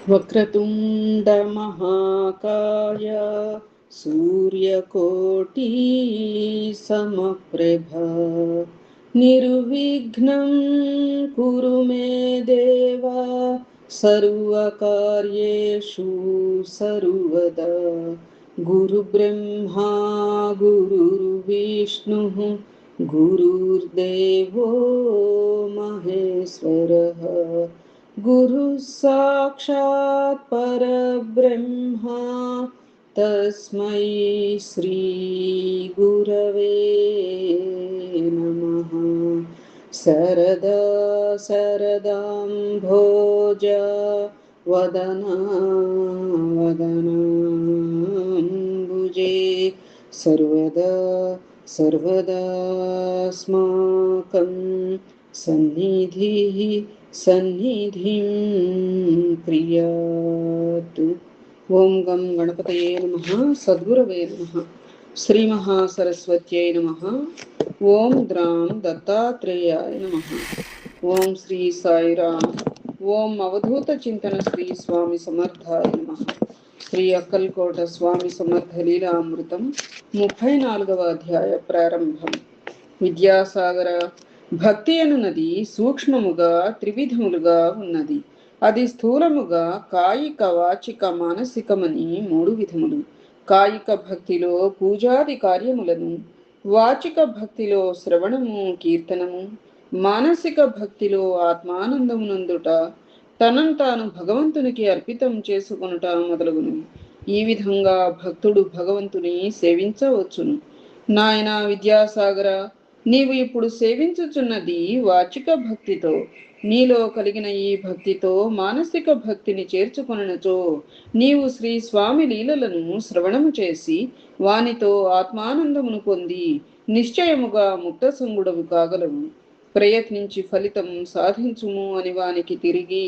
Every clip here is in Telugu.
వక్రతుండ మహాకాయ సూర్యకోటి సమప్రభ నిర్విఘ్నం కురు మే దేవ సర్వకార్యేషు సర్వదా గురుబ్రహ్మా గురుర్విష్ణు గురుర్దేవో మహేశ్వరః గురు సాక్షాత్ పరబ్రహ్మ తస్మై శ్రీ గురవే నమః. శరదా శరదాంభోజ వదన వదనాంబుజే సర్వదా సర్వదాస్మాకం సన్నిధిః సన్నిధిం క్రియాతు. ఓం గం గణపతయే నమః. సద్గురవే నమః. శ్రీ మహాసరస్వత్యై నమః. ఓం ద్రాం దత్తాత్రేయాయ నమః. ఓం శ్రీ సాయిరామ్. ఓం అవధూత చింతన శ్రీ స్వామి సమర్థాయ నమః. శ్రీ అక్కల్కోట స్వామి సమర్థ లీలామృతం 34వ అధ్యాయ ప్రారంభం. విద్యాసాగర, భక్తి అనున్నది సూక్ష్మముగా త్రివిధములుగా ఉన్నది. అది స్థూలముగా కాయిక వాచిక మానసికమని 3 విధములు. కాయిక భక్తిలో పూజాది కార్యములను, వాచిక భక్తిలో శ్రవణము కీర్తనము, మానసిక భక్తిలో ఆత్మానందమునందుట, తనను తాను భగవంతునికి అర్పితం చేసుకొనుట మొదలగునవి. ఈ విధంగా భక్తుడు భగవంతుని సేవించవచ్చును. నాయన విద్యాసాగర, నీవు ఇప్పుడు సేవించుచున్నది వాచిక భక్తితో. నీలో కలిగిన ఈ భక్తితో మానసిక భక్తిని చేర్చుకొనచో నీవు శ్రీ స్వామి లీలలను శ్రవణము చేసి వానితో ఆత్మానందమును పొంది నిశ్చయముగా ముక్తసంగుడవు కాగలవు. ప్రయత్నించి ఫలితం సాధించుము అని వానికి తిరిగి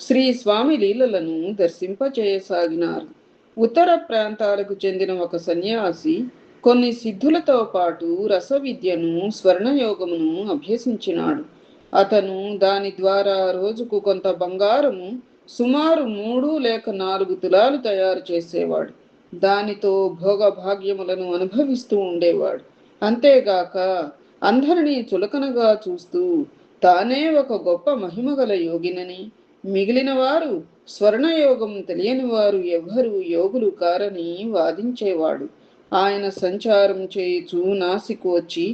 శ్రీ స్వామి లీలలను దర్శింపచేయసాగినారు. ఉత్తర ప్రాంతాలకు చెందిన ఒక సన్యాసి కొన్ని సిద్ధులతో పాటు రస విద్యను, స్వర్ణయోగమును అభ్యసించినాడు. అతను దాని ద్వారా రోజుకు కొంత బంగారము, సుమారు 3 లేక 4 తులాలు తయారు చేసేవాడు. దానితో భోగభాగ్యములను అనుభవిస్తూ ఉండేవాడు. అంతేగాక అందరినీ చులకనగా చూస్తూ తానే ఒక గొప్ప మహిమగల యోగినని, మిగిలిన వారు స్వర్ణయోగం తెలియని వారు ఎవ్వరూ యోగులు కారని వాదించేవాడు. ఆయన సంచారం చేయుచు నాసికు వచ్చి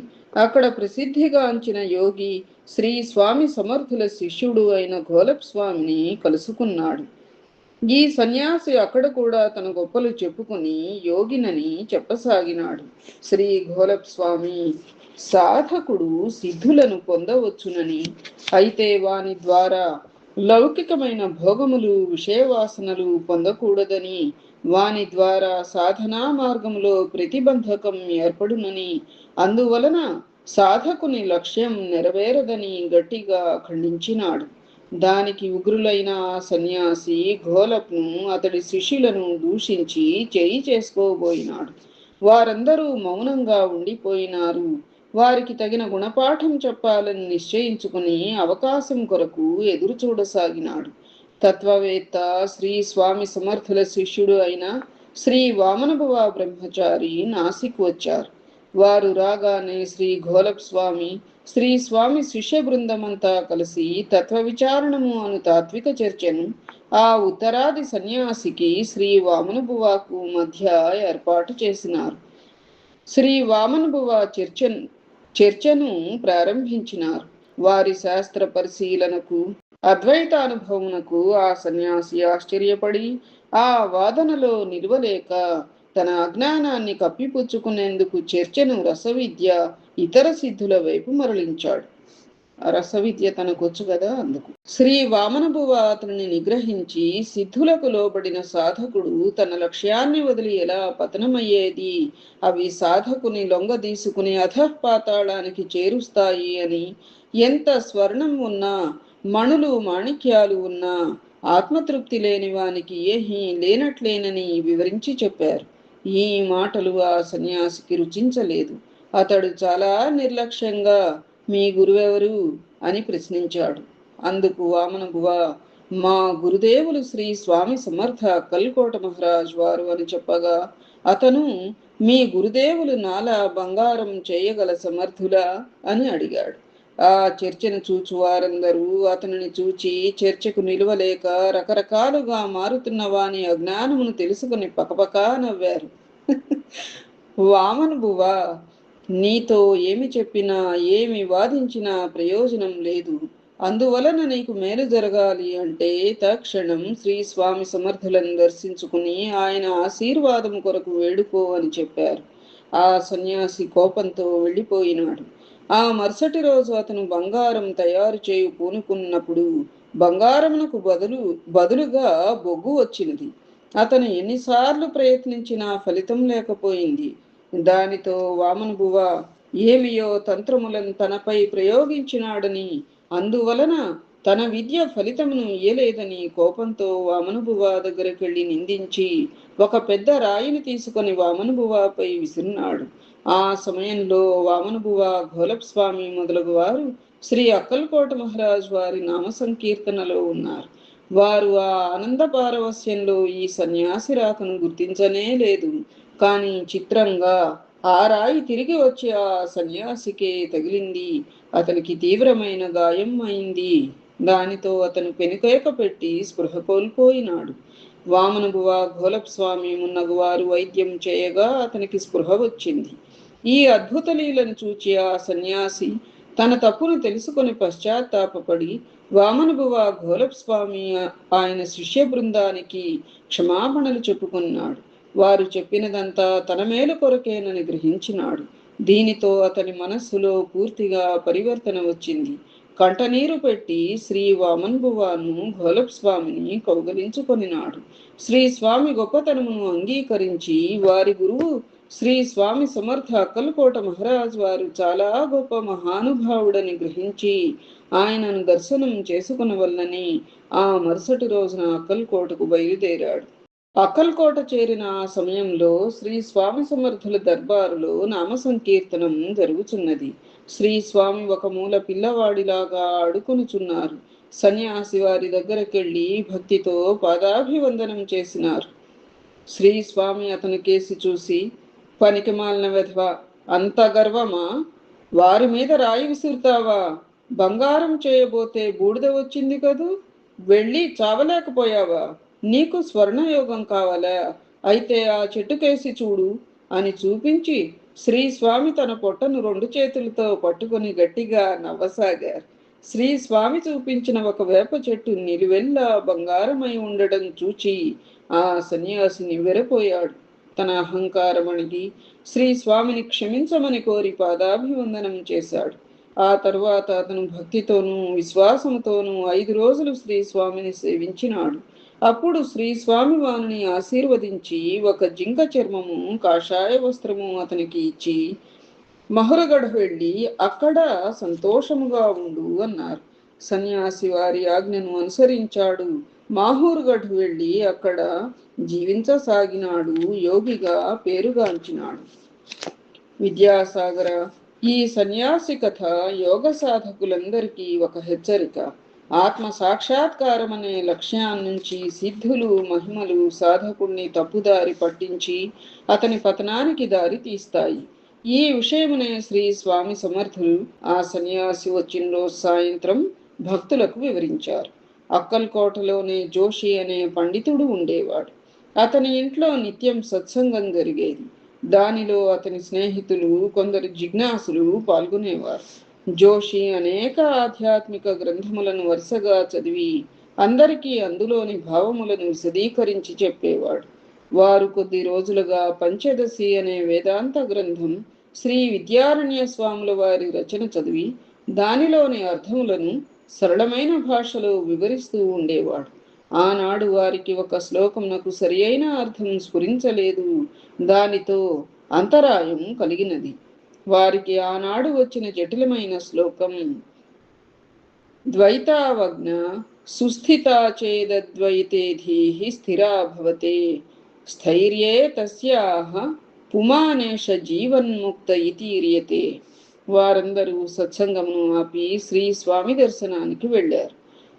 అక్కడ ప్రసిద్ధిగాంచిన యోగి శ్రీ స్వామి సమర్థుల శిష్యుడు అయిన ఘోలప్ స్వామిని కలుసుకున్నాడు. ఈ సన్యాసి అక్కడ కూడా తన గొప్పలు చెప్పుకుని యోగినని చెప్పసాగినాడు. శ్రీ ఘోలప్ స్వామి సాధకుడు సిద్ధులను పొందవచ్చునని, అయితే వాని ద్వారా లౌకికమైన భోగములు, విషయవాసనలు పొందకూడదని, వాని ద్వారా సాధనా మార్గంలో ప్రతిబంధకం ఏర్పడునని, అందువలన సాధకుని లక్ష్యం నెరవేరదని గట్టిగా ఖండించినాడు. దానికి ఉగ్రులైన ఆ సన్యాసి ఘోలప్ను, అతడి శిష్యులను దూషించి చేయి చేసుకోబోయినాడు. వారందరూ మౌనంగా ఉండిపోయినారు. వారికి తగిన గుణపాఠం చెప్పాలని నిశ్చయించుకుని అవకాశం కొరకు ఎదురు చూడసాగినాడు. తత్వవేత్త శ్రీ స్వామి సమర్థుల శిష్యుడు అయిన శ్రీ వామనభువ బ్రహ్మచారి నాసిక్ వచ్చారు. వారు రాగానే శ్రీ ఘోలప్ స్వామి, శ్రీ స్వామి శిష్య బృందమంతా కలిసి తత్వ విచారణము అను తాత్విక చర్చను ఆ ఉత్తరాది సన్యాసికి శ్రీ వామనభువకు మధ్య ఏర్పాటు చేసినారు. శ్రీ వామనభువ చర్చను ప్రారంభించినారు. వారి శాస్త్ర పరిశీలనకు, అద్వైతానుభవమునకు ఆ సన్యాసి ఆశ్చర్యపడి ఆ వాదనలో నిలవలేక తన అజ్ఞానాన్ని కప్పిపుచ్చుకునేందుకు చర్చను రసవిద్య, ఇతర సిద్ధుల వైపు మరలించాడు. రసవిద్య తనకొచ్చు కదా, అందుకు. శ్రీ వామనభువ అతనిని నిగ్రహించి, సిద్ధులకు లోబడిన సాధకుడు తన లక్ష్యాన్ని వదిలి ఎలా పతనమయ్యేది, అవి సాధకుని లొంగదీసుకుని అధఃపాతాళానికి చేరుస్తాయి అని, ఎంత స్వర్ణం ఉన్నా, మణులు మాణిక్యాలు ఉన్నా ఆత్మతృప్తి లేని వానికి ఏమీ లేనట్లేనని వివరించి చెప్పారు. ఈ మాటలు ఆ సన్యాసికి రుచించలేదు. అతడు చాలా నిర్లక్ష్యంగా, మీ గురువెవరు అని ప్రశ్నించాడు. అందుకు వామనభువ, మా గురుదేవులు శ్రీ స్వామి సమర్థ కల్కోట మహారాజ్ వారు అని చెప్పగా, అతను మీ గురుదేవులు నాలా బంగారం చేయగల సమర్థులా అని అడిగాడు. ఆ చర్చను చూచు వారందరూ అతనిని చూచి చర్చకు నిలువలేక రకరకాలుగా మారుతున్న వాని అజ్ఞానమును తెలుసుకుని పకపకా నవ్వారు. వామన బువా, నీతో ఏమి చెప్పినా ఏమి వాదించినా ప్రయోజనం లేదు. అందువలన నీకు మేలు జరగాలి అంటే తక్షణం శ్రీ స్వామి సమర్థులను దర్శించుకుని ఆయన ఆశీర్వాదం కొరకు వేడుకో అని చెప్పారు. ఆ సన్యాసి కోపంతో వెళ్ళిపోయినాడు. ఆ మరుసటి రోజు అతను బంగారం తయారు చేయు పూనుకున్నప్పుడు బంగారమునకు బదులుగా బొగ్గు వచ్చినది. అతను ఎన్నిసార్లు ప్రయత్నించినా ఫలితం లేకపోయింది. దానితో వామనబువ ఏమియో తంత్రములను తనపై ప్రయోగించినాడని, అందువలన తన విద్య ఫలితమును ఇయ్యలేదని కోపంతో వామనబువ దగ్గరకెళ్ళి నిందించి ఒక పెద్ద రాయిని తీసుకొని వామనబువపై విసిరినాడు. ఆ సమయంలో వామనబువ, ఘోలప్ స్వామి మొదలగు వారు శ్రీ అక్కల్కోట మహారాజ్ వారి నామ సంకీర్తనలో ఉన్నారు. వారు ఆ ఆనంద పారవస్యంలో ఈ సన్యాసి రాకను గుర్తించనే లేదు. కానీ చిత్రంగా ఆ రాయి తిరిగి వచ్చి ఆ సన్యాసికే తగిలింది. అతనికి తీవ్రమైన గాయం అయింది. దానితో అతను పెనుకేక పెట్టి స్పృహ కోల్పోయినాడు. వామనబువ, ఘోలప్ స్వామి మున్నగు వారు వైద్యం చేయగా అతనికి స్పృహ వచ్చింది. ఈ అద్భుత లీలను చూచి ఆ సన్యాసి తన తప్పును తెలుసుకొని పశ్చాత్తాపడి వామనబువ, ఘోలప్ స్వామి ఆయన శిష్య బృందానికి క్షమాపణలు చెప్పుకున్నాడు. వారు చెప్పినదంతా తన మేలు కొరకేనని గ్రహించినాడు. దీనితో అతని మనస్సులో పూర్తిగా పరివర్తన వచ్చింది. కంటనీరు పెట్టి శ్రీ వామన్బువాను, ఘోలప్ స్వామిని కౌగలించుకొనినాడు. శ్రీ స్వామి గొప్పతనమును అంగీకరించి వారి గురువు శ్రీ స్వామి సమర్థ అక్కల్కోట మహారాజ్ వారు చాలా గొప్ప మహానుభావుడని గ్రహించి ఆయనను దర్శనం చేసుకునవల్లని ఆ మరుసటి రోజున అక్కల్కోటకు బయలుదేరాడు. అక్కల్కోట చేరిన ఆ సమయంలో శ్రీ స్వామి సమర్థుల దర్బారులో నామ సంకీర్తనం జరుగుతున్నది. శ్రీ స్వామి ఒక మూల పిల్లవాడిలాగా ఆడుకొనుచున్నారు. సన్యాసి వారి దగ్గరకెళ్ళి భక్తితో పాదాభివందనం చేసినారు. శ్రీ స్వామి అతని కేసి చూసి, పనికి మాలిన వెధవ, అంత గర్వమా? వారి మీద రాయి విసురుతావా? బంగారం చేయబోతే బూడిద వచ్చింది కదూ, వెళ్ళి చావలేకపోయావా? నీకు స్వర్ణయోగం కావాలా? అయితే ఆ చెట్టుకేసి చూడు అని చూపించి శ్రీ స్వామి తన పొట్టను రెండు చేతులతో పట్టుకుని గట్టిగా నవ్వసాగారు. శ్రీ స్వామి చూపించిన ఒక వేప చెట్టు నిలువెల్లా బంగారమై ఉండడం చూచి ఆ సన్యాసి నివ్వెరపోయాడు. తన అహంకారం అణిగి శ్రీ స్వామిని క్షమించమని కోరి పాదాభివందనం చేశాడు. ఆ తరువాత అతను భక్తితోనూ విశ్వాసంతోనూ 5 రోజులు శ్రీ స్వామిని సేవించినాడు. అప్పుడు శ్రీ స్వామి వారిని ఆశీర్వదించి ఒక జింక చర్మము, కాషాయ వస్త్రము అతనికి ఇచ్చి మహురగఢ్ వెళ్ళి అక్కడ సంతోషముగా ఉండు అన్నారు. సన్యాసి వారి ఆజ్ఞను అనుసరించాడు. మాహూర్గఢ్ వెళ్ళి అక్కడ జీవించసాగినాడు. యోగిగా పేరుగాంచినాడు. విద్యాసాగర, ఈ సన్యాసి కథ యోగ సాధకులందరికీ ఒక హెచ్చరిక. ఆత్మ సాక్షాత్కారం అనే లక్ష్యాన్నించి సిద్ధులు, మహిమలు సాధకుణ్ణి తప్పుదారి పట్టించి అతని పతనానికి దారి తీస్తాయి. ఈ విషయమునే శ్రీ స్వామి సమర్థులు ఆ సన్యాసి వచ్చిన రోజు సాయంత్రం భక్తులకు వివరించారు. అక్కల్కోటలోనే జోషి అనే పండితుడు ఉండేవాడు. అతని ఇంట్లో నిత్యం సత్సంగం జరిగేది. దానిలో అతని స్నేహితులు, కొందరు జిజ్ఞాసులు పాల్గొనేవారు. జోషి అనేక ఆధ్యాత్మిక గ్రంథములను వరుసగా చదివి అందరికీ అందులోని భావములను విశదీకరించి చెప్పేవాడు. వారు కొద్ది రోజులుగా పంచదశి అనే వేదాంత గ్రంథం శ్రీ విద్యారణ్య స్వాముల వారి రచన చదివి దానిలోని అర్థములను సరళమైన భాషలో వివరిస్తూ ఉండేవాడు. ఆనాడు వారికి ఒక శ్లోకమునకు సరి అయిన అర్థం స్ఫురించలేదు. దానితో అంతరాయం కలిగినది. వారికి ఆనాడు వచ్చిన జటిలమైన శ్లోకం ద్వైతావజ్ఞ సుస్థితా చేదద్వైతే ధీః స్థిరా భవతే స్థైర్యే తస్యాః పుమానేష జీవన్ముక్త ఇతీర్యతే. వారందరూ సత్సంగమును ఆపి శ్రీ స్వామి దర్శనానికి వెళ్ళారు.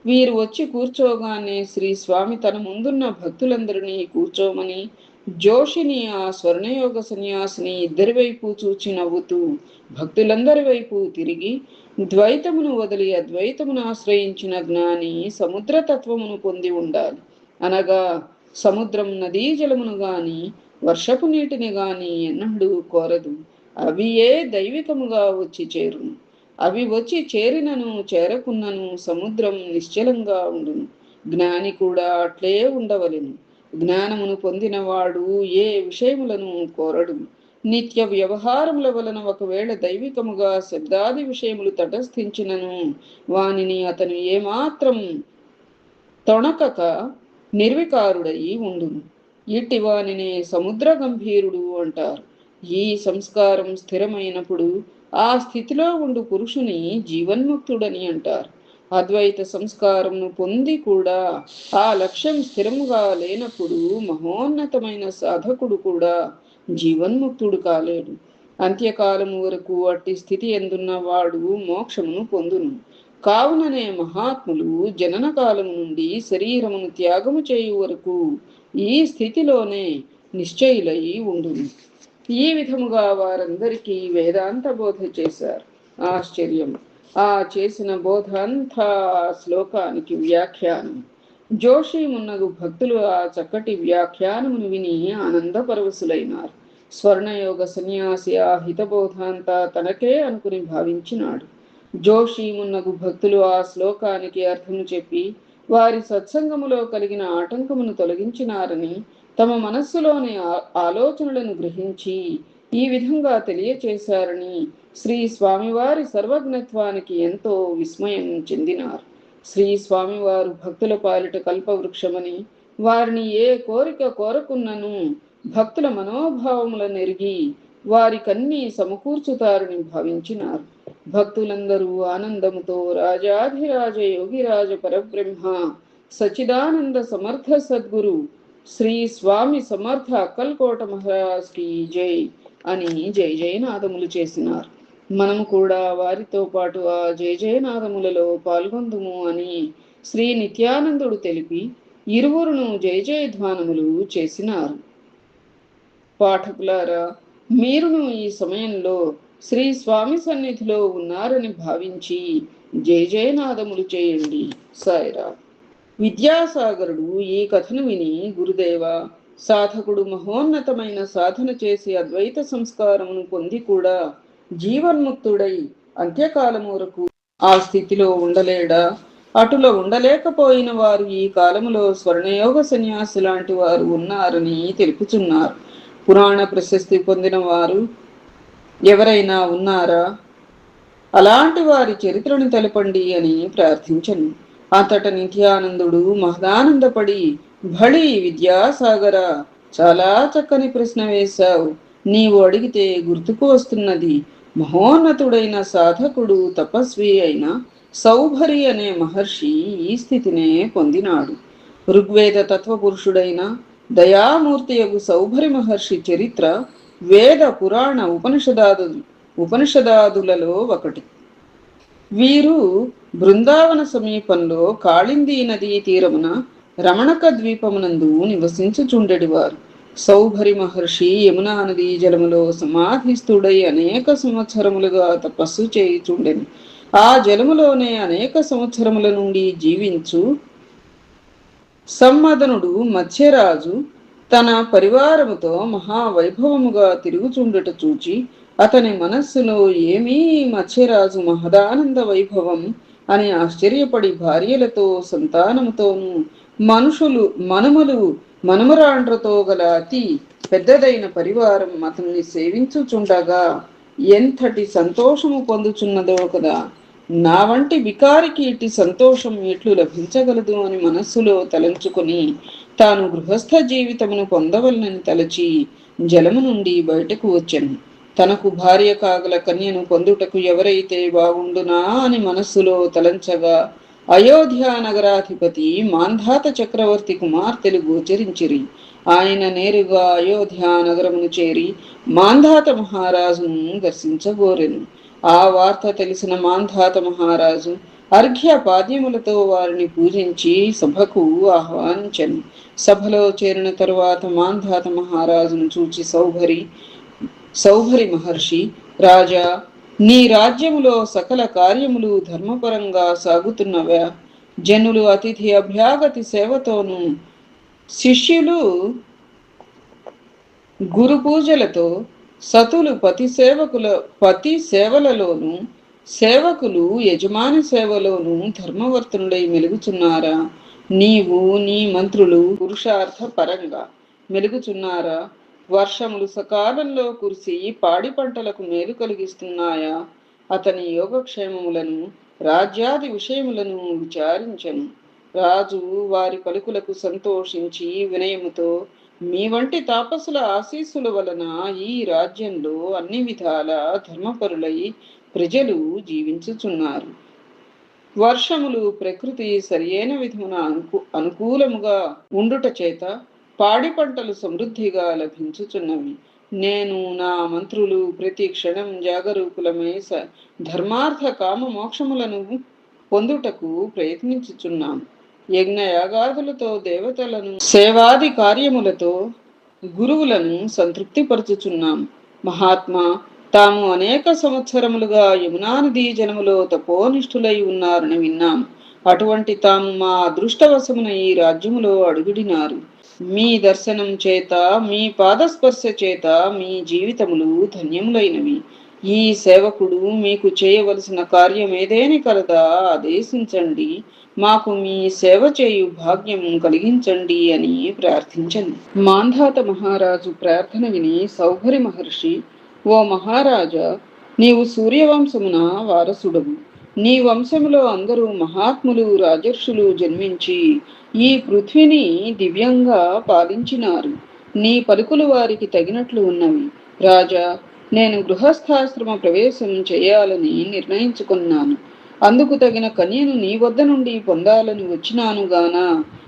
వీరు వచ్చి కూర్చోగానే శ్రీ స్వామి తన ముందున్న భక్తులందరినీ కూర్చోమని జోషిని ఆ స్వర్ణయోగ సన్యాసిని ఇద్దరి వైపు చూచి నవ్వుతూ భక్తులందరి వైపు తిరిగి, ద్వైతమును వదిలి అద్వైతమును ఆశ్రయించిన జ్ఞాని సముద్రతత్వమును పొంది ఉండాలి. అనగా సముద్రం నదీ జలమును గాని వర్షపు నీటిని గాని ఎన్నడూ కోరదు. అవి ఏ దైవికముగా వచ్చి చేరును. అవి వచ్చి చేరినను చేరకున్నను సముద్రం నిశ్చలంగా ఉండును. జ్ఞాని కూడా అట్లే ఉండవలెను. జ్ఞానమును పొందినవాడు ఏ విషయములను కోరడు. నిత్య వ్యవహారముల వలన ఒకవేళ దైవికముగా శబ్దాది విషయములు తటస్థించినను వానిని అతను ఏమాత్రం తొణకక నిర్వికారుడయి ఉండును. ఇట్టి వానినే సముద్ర గంభీరుడు అంటారు. ఈ సంస్కారం స్థిరమైనప్పుడు ఆ స్థితిలో ఉండు పురుషుని జీవన్ముక్తుడని అంటారు. అద్వైత సంస్కారంను పొంది కూడా ఆ లక్ష్యం స్థిరముగా లేనప్పుడు మహోన్నతమైన సాధకుడు కూడా జీవన్ముక్తుడు కాలేడు. అంత్యకాలము వరకు అట్టి స్థితి ఎందున్న వాడు మోక్షమును పొందును. కావుననే మహాత్ములు జనన కాలము నుండి శరీరమును త్యాగము చేయు వరకు ఈ స్థితిలోనే నిశ్చయులై ఉండును. ఈ విధముగా వారందరికీ వేదాంత బోధ చేశారు. ఆశ్చర్యం! ఆ చేసిన బోధ అంతా శ్లోకానికి వ్యాఖ్యానం. జోషి మున్నగు భక్తులు ఆ చక్కటి వ్యాఖ్యానమును విని ఆనందపరవశులైనారు. స్వర్ణయోగ సన్యాసి ఆ హితబోధ అంతా తనకే అనుకుని భావించినాడు. జోషి మున్నగు భక్తులు ఆ శ్లోకానికి అర్థము చెప్పి వారి సత్సంగములో కలిగిన ఆటంకమును తొలగించినారని తమ మనస్సులోని ఆలోచనలను గ్రహించి ఈ విధంగా తెలియచేశారని శ్రీ స్వామివారి సర్వజ్ఞత్వానికి ఎంతో విస్మయం చెందినారు. శ్రీ స్వామివారు భక్తుల పాలిట కల్పవృక్షమని, వారిని ఏ కోరిక కోరకున్నను భక్తుల మనోభావములను ఎరిగి వారికన్నీ సమకూర్చుతారని భావించినారు. భక్తులందరూ ఆనందముతో రాజాధిరాజ యోగిరాజ పరబ్రహ్మ సచిదానంద సమర్థ సద్గురు శ్రీ స్వామి సమర్థ అక్కల్కోట మహారాజ్ కి జై అని జయ జయనాదములు చేసినారు. మనము కూడా వారితో పాటు ఆ జయ జయనాదములలో పాల్గొందుము అని శ్రీ నిత్యానందుడు తెలిపి ఇరువురును జయ జయధ్వానములు చేసినారు. పాఠకులారా, మీరును ఈ సమయంలో శ్రీ స్వామి సన్నిధిలో ఉన్నారని భావించి జయ జయనాదములు చేయండి. సాయిరా. విద్యాసాగరుడు ఈ కథను విని, గురుదేవ, సాధకుడు మహోన్నతమైన సాధన చేసి అద్వైత సంస్కారమును పొంది కూడా జీవన్ముక్తుడై అంత్యకాలం వరకు ఆ స్థితిలో ఉండలేడా? అటులో ఉండలేకపోయిన వారు ఈ కాలములో స్వర్ణయోగ సన్యాసి లాంటి వారు ఉన్నారని తెలుపుచున్నారు. పురాణ ప్రశస్తి పొందిన వారు ఎవరైనా ఉన్నారా? అలాంటి వారి చరిత్రను తెలపండి అని ప్రార్థించను. అంతట నిత్యానందుడు మహదానందపడి, భళి విద్యాసాగర, చాలా చక్కని ప్రశ్న వేశావు. నీవు అడిగితే గుర్తుకు వస్తున్నది. మహోన్నతుడైన సాధకుడు తపస్వి అయిన సౌభరి అనే మహర్షి ఈ స్థితినే పొందినాడు. ఋగ్వేద తత్వపురుషుడైన దయామూర్తి యగు సౌభరి మహర్షి చరిత్ర వేద పురాణ ఉపనిషదాదులలో ఒకటి. వీరు బృందావన సమీపంలో కాళిందీ నదీ తీరమున రమణక ద్వీపమునందు నివసించుచుండెడివారు. సౌభరి మహర్షి యమునా నదీ జలములో సమాధిస్థుడై అనేక సంవత్సరములుగా తపస్సు చేయుచుండెను. ఆ జలములోనే అనేక సంవత్సరముల నుండి జీవించు సమ్మదనుడు మత్స్యరాజు తన పరివారముతో మహావైభవముగా తిరుగుచుండుట చూచి అతని మనస్సులో ఏమీ మత్స్యరాజు మహదానంద వైభవం అని ఆశ్చర్యపడి భార్యలతో సంతానముతోనూ మనుషులు మనుమలు మనుమరాండ్రతో గల అతి పెద్దదైన పరివారం అతన్ని సేవించుచుండగా ఎంతటి సంతోషము పొందుచున్నదో కదా. నా వంటి వికారికి ఇట్టి సంతోషం ఎట్లు లభించగలదు అని మనస్సులో తలంచుకొని తాను గృహస్థ జీవితమును పొందవలనని తలచి జలము నుండి బయటకు వచ్చెను. తనకు భార్య కాగల కన్యను పొందుటకు ఎవరైతే బాగుండునా అని మనస్సులో తలంచగా అయోధ్య నగరాధిపతి మాంధాత చక్రవర్తి కుమార్తెలు గోచరించిరి. ఆయన నేరుగా అయోధ్య నగరమును చేరి మాంధాత మహారాజును దర్శించగోరెను. ఆ వార్త తెలిసిన మాంధాత మహారాజు అర్ఘ్య పాద్యములతో వారిని పూజించి సభకు ఆహ్వానించను. సభలో చేరిన తరువాత మాంధాత మహారాజును చూచి సౌభరి మహర్షి, రాజా, నీ రాజ్యములో సకల కార్యములు ధర్మపరంగా సాగుతున్నవా? జనులు అతిథి అభ్యాగతి సేవతోనూ, శిష్యులు గురు పూజలతో, సతులు పతి సేవలలోను, సేవకులు యజమాని సేవలోను ధర్మవర్తనుడై మెలుగుచున్నారా? నీవు నీ మంత్రులు పురుషార్థ పరంగా మెలుగుచున్నారా? వర్షములు సకాలంలో కురిసి పాడి పంటలకు మేలు కలిగిస్తున్నాయా? అతని యోగక్షేమములను, రాజ్యాది విషయములను విచారించను. రాజు వారి పలుకులకు సంతోషించి వినయముతో, మీ వంటి తాపసుల ఆశీస్సుల వలన ఈ రాజ్యంలో అన్ని విధాల ధర్మపరులై ప్రజలు జీవించుచున్నారు. వర్షములు ప్రకృతి సరియైన విధమున అనుకూలముగా ఉండుట చేత పాడి పంటలు సమృద్ధిగా లభించుచున్నవి. నేను నా మంత్రులు ప్రతి క్షణం జాగరూకులమై ధర్మార్థ కామ మోక్షములను పొందుటకు ప్రయత్నించుచున్నాం. యజ్ఞయాగాదులతో, దేవతలను సేవాది కార్యములతో గురువులను సంతృప్తిపరచుచున్నాం. మహాత్మా, తాము అనేక సంవత్సరములుగా యమునా నదీ జనములో తపోనిష్ఠులై ఉన్నారని విన్నాం. అటువంటి తాము మా అదృష్టవశమున ఈ రాజ్యములో అడుగుడినారు. మీ దర్శనం చేత, మీ పాదస్పర్శ చేత మీ జీవితములు ధన్యములైనవి. ఈ సేవకుడు మీకు చేయవలసిన కార్యం ఏదేని కలదా ఆదేశించండి, మాకు మీ సేవ చేయు భాగ్యం కలిగించండి అని ప్రార్థించండి. మాంధాత మహారాజు ప్రార్థన విని సౌభరి మహర్షి, ఓ మహారాజా, నీవు సూర్యవంశమున వారసుడవు. నీ వంశములో అందరూ మహాత్ములు, రాజర్షులు జన్మించి ఈ పృథ్వీని దివ్యంగా పాలించినారు. నీ పలుకులు వారికి తగినట్లు ఉన్నవి. రాజా, నేను గృహస్థాశ్రమ ప్రవేశం చేయాలని నిర్ణయించుకున్నాను. అందుకు తగిన కన్యను నీ వద్ద నుండి పొందాలని వచ్చినాను గాన,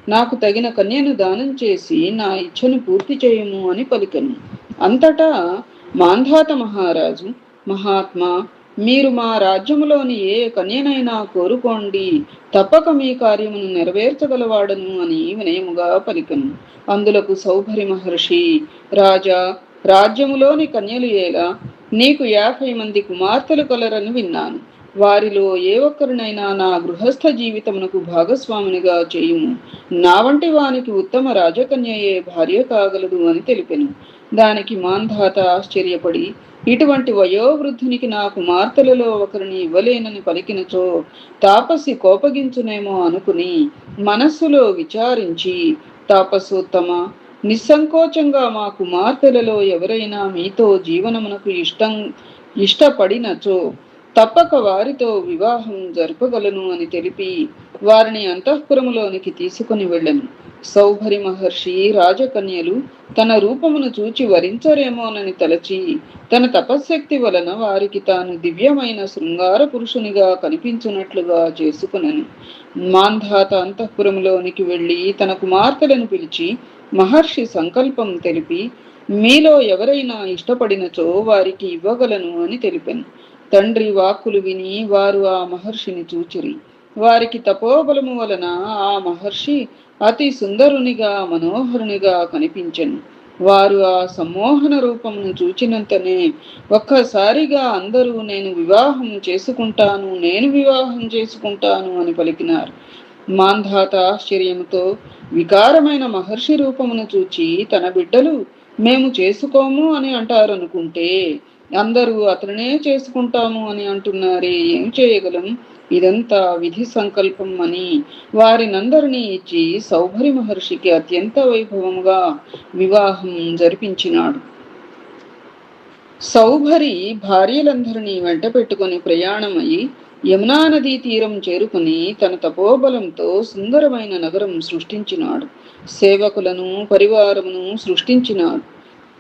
నాకు తగిన కన్యను దానం చేసి నా ఇచ్ఛను పూర్తి చేయము అని పలికెను. అంతటా మాంధాత మహారాజు, మహాత్మా, మీరు మా రాజ్యములోని ఏ కన్యనైనా కోరుకోండి, తప్పక మీ కార్యమును నెరవేర్చగలవాడను అని వినయముగా పలికెను. అందులకు సౌభరి మహర్షి, రాజా, రాజ్యములోని కన్యలు ఏలా? నీకు 50 మంది కుమార్తెలు కలరని విన్నాను. వారిలో ఏ ఒక్కరినైనా నా గృహస్థ జీవితమునకు భాగస్వామినిగా చేయుము. నా వంటి వానికి ఉత్తమ రాజకన్యయే భార్య కాగలదు అని తెలిపెను. దానికి మాంధాత ఆశ్చర్యపడి, ఇటువంటి వయోవృద్ధునికి నా కుమార్తెలలో ఒకరిని ఇవ్వలేనని పలికినచో తాపసి కోపగించునేమో అనుకుని మనస్సులో విచారించి, తాపసోత్తమ, నిస్సంకోచంగా మా కుమార్తెలలో ఎవరైనా మీతో జీవనమునకు ఇష్టపడినచో తప్పక వారితో వివాహం జరపగలను అని తెలిపి వారిని అంతఃపురములోనికి తీసుకుని వెళ్ళను. సౌభరి మహర్షి రాజకన్యలు తన రూపమును చూచి వరించరేమోనని తలచి తన తపశ్శక్తి వలన వారికి తాను దివ్యమైన శృంగార పురుషునిగా కనిపించున్నట్లుగా చేసుకునెను. మాంధాత అంతఃపురములోనికి వెళ్ళి తన కుమార్తెలను పిలిచి మహర్షి సంకల్పం తెలిపి, మీలో ఎవరైనా ఇష్టపడినచో వారికి ఇవ్వగలను అని తెలిపెను. తండ్రి వాక్కులు విని వారు ఆ మహర్షిని చూచిరి. వారికి తపోబలము వలన ఆ మహర్షి అతి సుందరునిగా, మనోహరునిగా కనిపించెను. వారు ఆ సమ్మోహన రూపమును చూచినంతనే ఒక్కసారిగా అందరూ నేను వివాహం చేసుకుంటాను అని పలికినారు. మాంధాత ఆశ్చర్యముతో వికారమైన మహర్షి రూపమును చూచి తన బిడ్డలు మేము చేసుకోము అని అంటారనుకుంటే అందరూ అతనే చేసుకుంటాము అని అంటున్నారే, ఏం చేయగలం? ఇదంతా విధి సంకల్పం అని వారినందరినీ ఇచ్చి సౌభరి మహర్షికి అత్యంత వైభవముగా వివాహం జరిపించినాడు. సౌభరి భార్యలందరినీ వెంట పెట్టుకుని ప్రయాణమయ్యి యమునా నదీ తీరం చేరుకుని తన తపోబలంతో సుందరమైన నగరం సృష్టించినాడు. సేవకులను, పరివారమును సృష్టించినాడు.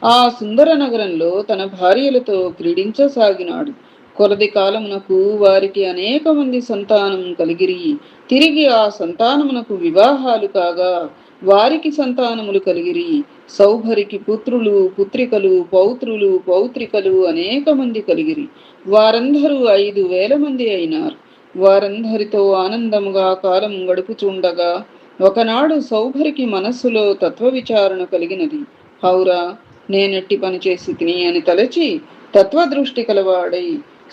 ఆ సుందర నగరంలో తన భార్యలతో క్రీడించసాగినాడు. కొలది కాలమునకు వారికి అనేక మంది సంతానం కలిగిరి. తిరిగి ఆ సంతానమునకు వివాహాలు కాగా వారికి సంతానములు కలిగిరి. సౌభరికి పుత్రులు, పుత్రికలు, పౌత్రులు, పౌత్రికలు అనేక మంది కలిగిరి. వారందరూ 5,000 మంది అయినారు. వారందరితో ఆనందముగా కాలం గడుపుచుండగా ఒకనాడు సౌభరికి మనస్సులో తత్వ విచారణ కలిగినది. హౌరా, నేనెట్టి పని చేసి తిని అని తలచి తత్వదృష్టి కలవాడై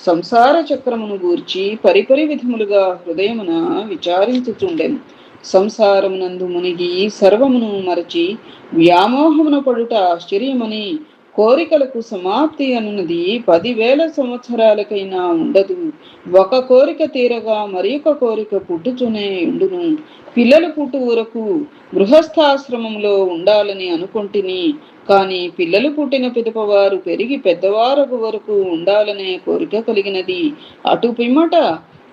సంసార చక్రమును గూర్చి పరిపరి విధములుగా హృదయమున విచారించుచుండెను. సంసారమునందు మునిగి సర్వమును మరచి వ్యామోహమున పడుట ఆశ్చర్యమని, కోరికలకు సమాప్తి అనున్నది 10,000 సంవత్సరాలకైనా ఉండదు. ఒక కోరిక తీరగా మరి ఒక కోరిక పుట్టుచునే ఉండును. పిల్లలు పుట్టు వరకు గృహస్థాశ్రమంలో ఉండాలని అనుకుంటుని, కానీ పిల్లలు పుట్టిన పిదప వారు పెరిగి పెద్దవారగు వరకు ఉండాలనే కోరిక కలిగినది. అటు పిమ్మట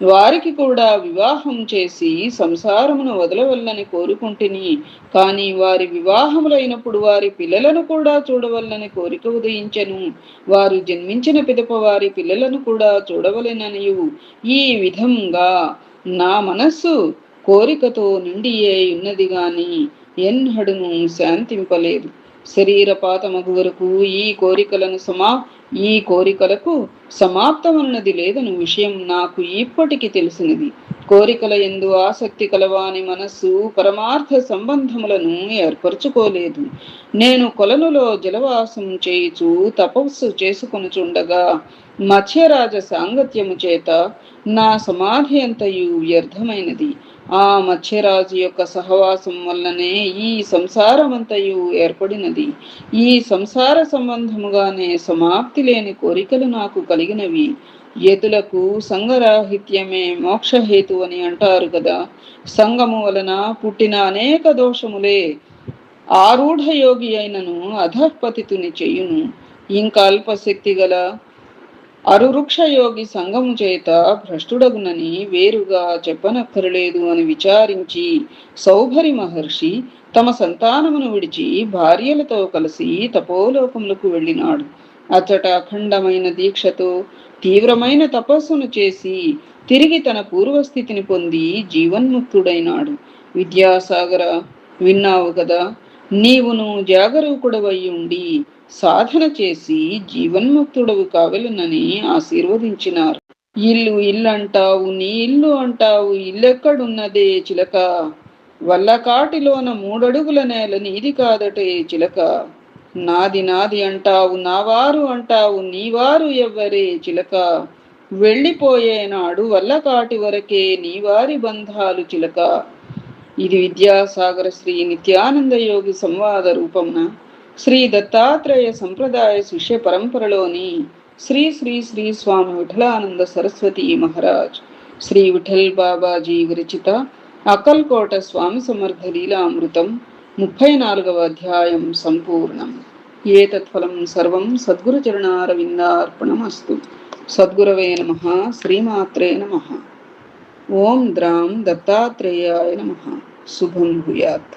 వారికి కూడా వివాహం చేసి సంసారమును వదలవల్లని కోరుకుంటుని, కానీ వారి వివాహములైనప్పుడు వారి పిల్లలను కూడా చూడవల్లని కోరిక ఉదయించెను. వారు జన్మించిన పిదప వారి పిల్లలను కూడా చూడవలెననియు ఈ విధంగా నా మనస్సు కోరికతో నిండియే ఉన్నది గాని ఎన్నడును శాంతింపలేదు. శరీరపాతమగు వరకు ఈ కోరికలకు సమాప్తమన్నది లేదని విషయం నాకు ఇప్పటికి తెలిసినది. కోరికల యందు ఆసక్తి కలవాని మనస్సు పరమార్థ సంబంధములను ఏర్పరచుకోలేదు. నేను కొలనులో జలవాసం చేయుచు తపస్సు చేసుకొనుచుండగా మత్స్యరాజ సాంగత్యము చేత నా సమాధి అంతయు వ్యర్థమైనది. ఆ మత్స్యరాజు యొక్క సహవాసం వల్లనే ఈ సంసారమంతయు ఏర్పడినది. ఈ సంసార సంబంధముగానే సమాప్తి లేని కోరికలు నాకు కలిగినవి. యతులకు సంగరాహిత్యమే మోక్షహేతు అని అంటారు కదా. సంగము వలన పుట్టిన అనేక దోషములే ఆరూఢయోగి అయినను అధఃపతితుని చెయ్యును. ఇంకా అల్పశక్తి గల అరురుక్షయోగి సంగము చేత భ్రష్టుడగునని వేరుగా చెప్పనక్కరలేదు అని విచారించి సౌభరి మహర్షి తమ సంతానమును విడిచి భార్యలతో కలిసి తపోలోకములకు వెళ్ళినాడు. అచ్చట అఖండమైన దీక్షతో తీవ్రమైన తపస్సును చేసి తిరిగి తన పూర్వస్థితిని పొంది జీవన్ముక్తుడైనాడు. విద్యాసాగర, విన్నావు కదా, నీవును జాగరూకుడవై ఉండి సాధన చేసి జీవన్ముక్తుడవు కావలనని ఆశీర్వదించినారు. ఇల్లు అంటావు, నీ ఇల్లు అంటావు, ఇల్లెక్కడున్నదే చిలక, వల్లకాటిలోన 3 అడుగుల నేల నీది కాదటే చిలక. నాది నాది అంటావు, నావారు అంటావు, నీవారు ఎవ్వరే చిలక. వెళ్ళిపోయేనాడు వల్లకాటి వరకే నీవారి బంధాలు చిలక. ఇది విద్యాసాగర శ్రీ నిత్యానంద యోగి సంవాద రూపమున శ్రీ దత్తాత్రేయ సంప్రదాయ శిష్య పరంపరలోని శ్రీ శ్రీ శ్రీ స్వామి విఠలానంద సరస్వతి మహారాజ్ శ్రీ విఠల్ బాబాజీ విరచిత అక్కల్కోట స్వామి సమర్థ లీలామృతం 34వ అధ్యాయం సంపూర్ణం. ఏతత్ఫలం సర్వం సద్గురు చరణారవిందార్పణమస్తు. సద్గురవే నమః. శ్రీమాత్రే నమః. ఓం ద్రాం దత్తాత్రేయాయ నమః. శుభం భూయాత్.